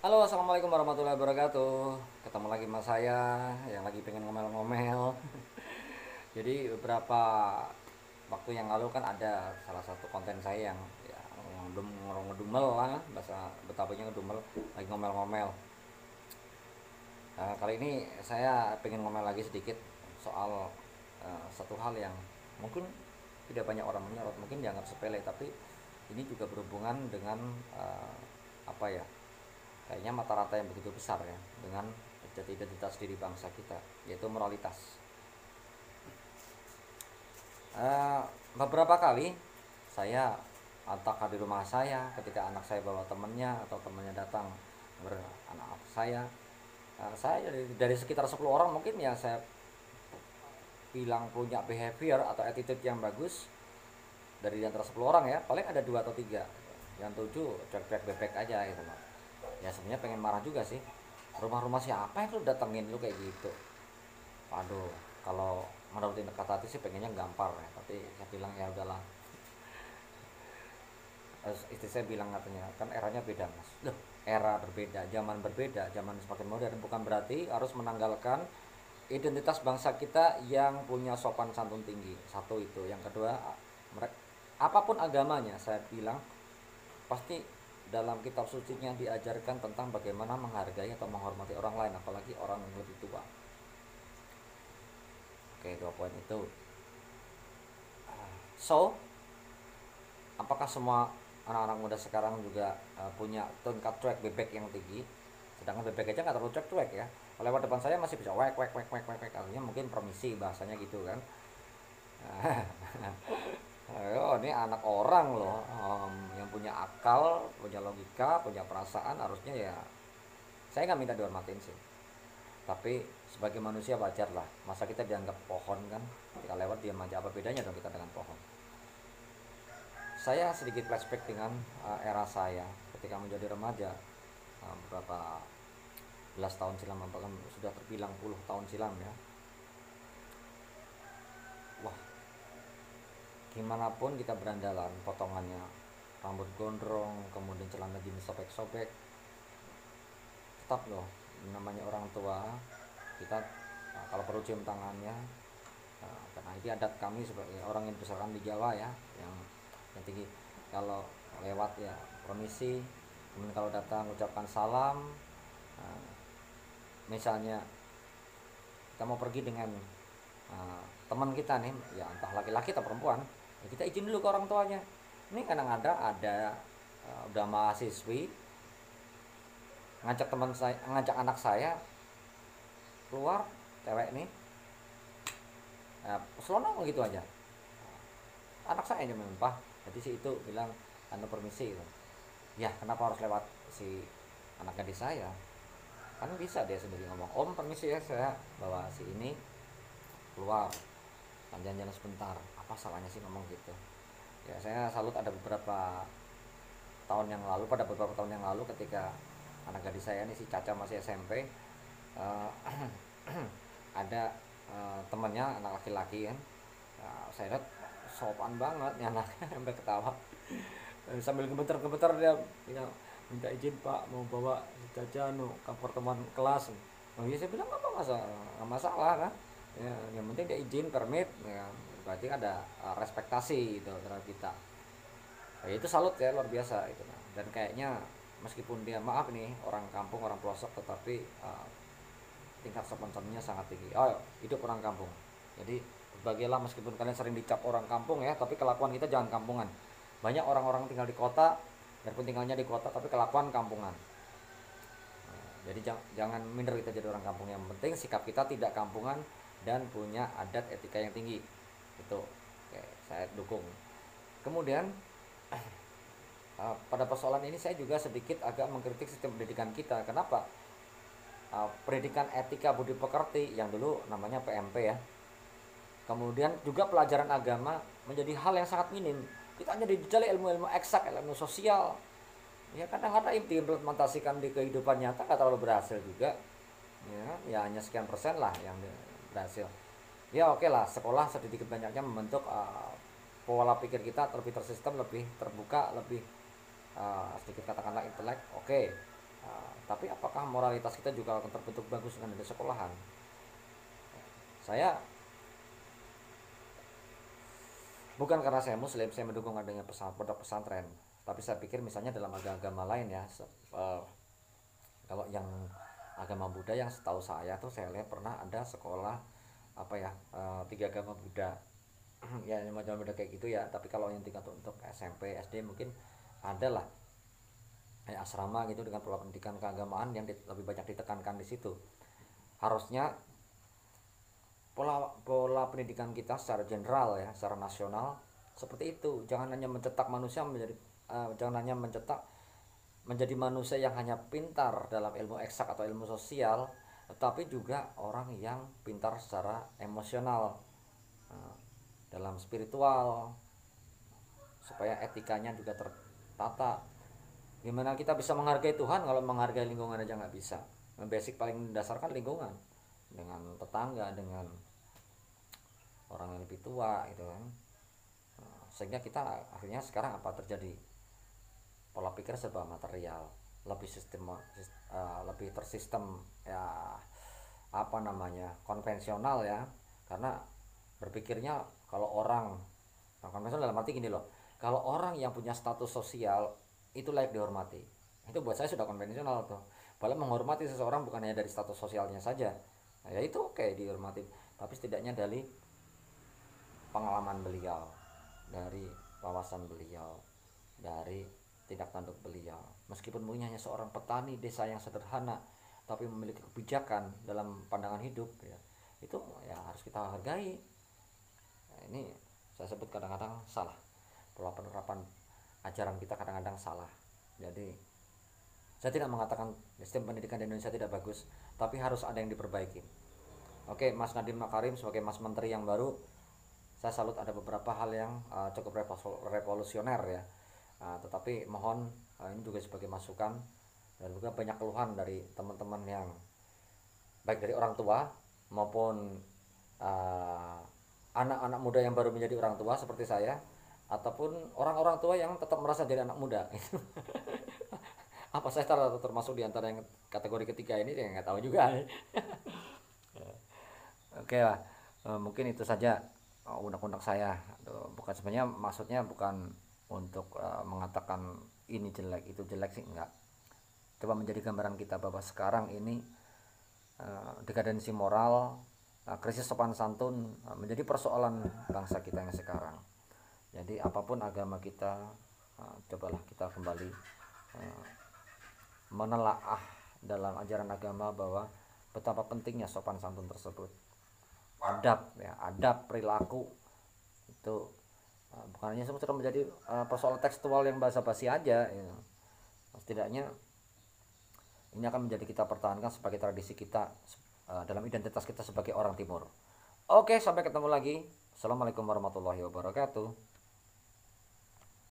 Halo, assalamualaikum warahmatullahi wabarakatuh. Ketemu lagi sama saya yang lagi pengen ngomel-ngomel. Jadi beberapa waktu yang lalu kan ada salah satu konten saya yang ya, ngedumel lah, bahasa Betawinya ngedumel, lagi ngomel-ngomel. Kali ini saya pengen ngomel lagi sedikit soal satu hal yang mungkin tidak banyak orang menyorot, mungkin dianggap sepele, tapi ini juga berhubungan dengan apa ya? Kayaknya mata-rata yang begitu besar ya dengan jati identitas diri bangsa kita, yaitu moralitas. Eh, Beberapa kali saya antakah di rumah saya ketika anak saya bawa temennya atau temennya datang beranak saya, saya dari sekitar 10 orang mungkin ya saya bilang punya behavior atau attitude yang bagus. Dari antara 10 orang ya paling ada 2 atau 3, yang 7 cuek-cuek bebek aja gitu loh. Ya sebenarnya pengen marah juga sih, rumah-rumah siapa yang lu datengin lu kayak gitu. Waduh, kalau menurut kata hati sih pengennya gampar ya, tapi saya bilang ya udahlah. Terus istri saya bilang katanya kan eranya beda mas. Loh, era berbeda, zaman berbeda, zaman semakin modern, bukan berarti harus menanggalkan identitas bangsa kita yang punya sopan santun tinggi. Satu itu. Yang kedua, apapun agamanya saya bilang pasti dalam kitab sucinya diajarkan tentang bagaimana menghargai atau menghormati orang lain, apalagi orang yang lebih tua. Oke, 2 poin itu. So, apakah semua anak-anak muda sekarang juga punya tingkat cuek bebek yang tinggi? Sedangkan bebek aja nggak terlalu cuek-cuek ya. Kalau lewat depan saya masih bisa wek wek wek wek wek wek. Artinya mungkin permisi bahasanya gitu kan. Oh, ini anak orang loh, yang punya akal, punya logika, punya perasaan, harusnya ya saya nggak minta dihormatin sih. Tapi sebagai manusia wajar lah. Masa kita dianggap pohon kan? Ketika lewat diam aja, apa bedanya dong kita dengan pohon? Saya sedikit flashback dengan era saya ketika menjadi remaja, beberapa belas tahun silam, bahkan sudah terbilang puluh tahun silam ya. Wah, gimana pun kita berandalan, potongannya rambut gondrong, kemudian celana jeans sobek-sobek, tetap loh namanya orang tua kita, kalau perlu cium tangannya. Karena ini adat kami sebagai orang yang dibesarkan di Jawa ya, yang tinggi. Kalau lewat ya permisi, kemudian kalau datang ucapkan salam. Nah, misalnya kita mau pergi dengan teman kita nih, ya entah laki-laki atau perempuan, ya kita izin dulu ke orang tuanya. Ini kadang ada udah mahasiswi ngajak teman saya, ngajak anak saya keluar, cewek nih, selonong gitu aja. Anak saya aja menumpah, jadi si itu bilang anu permisi gitu. Ya kenapa harus lewat si anak gadis saya, kan bisa dia sendiri ngomong, om permisi ya saya bawa si ini keluar, kan jalan-jalan sebentar, apa salahnya sih ngomong gitu. Ya saya salut, ada beberapa tahun yang lalu, pada beberapa tahun yang lalu ketika anak gadis saya ini si Caca masih SMP, uh, ada temennya anak laki-laki kan. Saya lihat sopan banget nih anak sampai ketawa. Sambil gemeter-gemeter dia bilang, minta izin pak mau bawa si Caca ke pertemuan kelas. Oh iya, saya bilang apa masalah, nggak masalah kan ya, yang penting dia izin permit ya, berarti ada respektasi itu terhadap kita. Ya, itu salut ya, luar biasa itu. Dan kayaknya meskipun dia maaf nih orang kampung, orang pelosok, tetapi tingkat sopan santunnya sangat tinggi. Oh, hidup orang kampung. Jadi berbagilah, meskipun kalian sering dicap orang kampung ya, tapi kelakuan kita jangan kampungan. Banyak orang-orang tinggal di kota, biarpun tinggalnya di kota tapi kelakuan kampungan. Jadi jangan minder kita jadi orang kampung. Yang penting sikap kita tidak kampungan dan punya adat etika yang tinggi. Itu oke, saya dukung. Kemudian pada persoalan ini saya juga sedikit agak mengkritik sistem pendidikan kita. Kenapa? Pendidikan etika budi pekerti yang dulu namanya PMP ya, kemudian juga pelajaran agama menjadi hal yang sangat minim. Kita hanya dijali ilmu-ilmu eksak, ilmu sosial. Ya kadang-kadang diimplementasikan di kehidupan nyata nggak terlalu berhasil juga. Ya hanya sekian persen lah yang berhasil. Ya oke lah, sekolah sedikit banyaknya membentuk pola pikir kita lebih tersistem, lebih terbuka, lebih sedikit katakanlah intelek. Oke. Tapi apakah moralitas kita juga akan terbentuk bagus dengan ada sekolahan? Saya bukan karena saya muslim saya mendukung adanya pondok pesantren, tapi saya pikir misalnya dalam agama lain ya, kalau yang agama Buddha yang setahu saya tuh saya lihat pernah ada sekolah apa ya, tiga agama Buddha ya macam Buddha kayak gitu ya. Tapi kalau yang tingkat untuk SMP SD mungkin ada lah kayak asrama gitu dengan pola pendidikan keagamaan yang lebih banyak ditekankan di situ. Harusnya pola pola pendidikan kita secara general ya, secara nasional seperti itu. Jangan hanya mencetak manusia menjadi jangan hanya mencetak menjadi manusia yang hanya pintar dalam ilmu eksak atau ilmu sosial, tetapi juga orang yang pintar secara emosional, dalam spiritual, supaya etikanya juga tertata. Gimana kita bisa menghargai Tuhan kalau menghargai lingkungan aja nggak bisa? Basic paling mendasarkan lingkungan, dengan tetangga, dengan orang yang lebih tua gitu kan. Sehingga kita akhirnya sekarang apa terjadi? Pola pikir serba material, lebih lebih tersistem ya, apa namanya, konvensional ya. Karena berpikirnya kalau orang, nah, konvensional dalam arti gini loh, kalau orang yang punya status sosial itu layak dihormati, itu buat saya sudah konvensional tuh. Padahal menghormati seseorang bukan hanya dari status sosialnya saja, nah, ya itu oke dihormati, tapi setidaknya dari pengalaman beliau, dari wawasan beliau, dari tindak tanduk beliau. Meskipun mungkin hanya seorang petani desa yang sederhana tapi memiliki kebijakan dalam pandangan hidup ya, itu ya harus kita hargai. Nah, ini saya sebut kadang-kadang salah, pola penerapan ajaran kita kadang-kadang salah. Jadi saya tidak mengatakan sistem pendidikan di Indonesia tidak bagus, tapi harus ada yang diperbaiki. Oke, Mas Nadiem Makarim sebagai Mas Menteri yang baru, saya salut ada beberapa hal yang cukup revolusioner ya. Tetapi mohon ini juga sebagai masukan, dan juga banyak keluhan dari teman-teman yang baik dari orang tua maupun anak-anak muda yang baru menjadi orang tua seperti saya, ataupun orang-orang tua yang tetap merasa jadi anak muda. Apa saya termasuk di antara yang kategori ketiga ini, saya nggak tahu juga. Oke lah, mungkin itu saja undang-undang saya. Bukan, sebenarnya maksudnya bukan untuk mengatakan ini jelek itu jelek sih, enggak. Coba menjadi gambaran kita bahwa sekarang ini dekadensi moral, krisis sopan santun menjadi persoalan bangsa kita yang sekarang. Jadi apapun agama kita, cobalah kita kembali menelaah dalam ajaran agama bahwa betapa pentingnya sopan santun tersebut. Adab ya, adab perilaku itu bukan hanya sekedar menjadi persoalan tekstual yang basa-basi aja ya. Setidaknya ini akan menjadi kita pertahankan sebagai tradisi kita dalam identitas kita sebagai orang timur. Oke, sampai ketemu lagi. Assalamualaikum warahmatullahi wabarakatuh.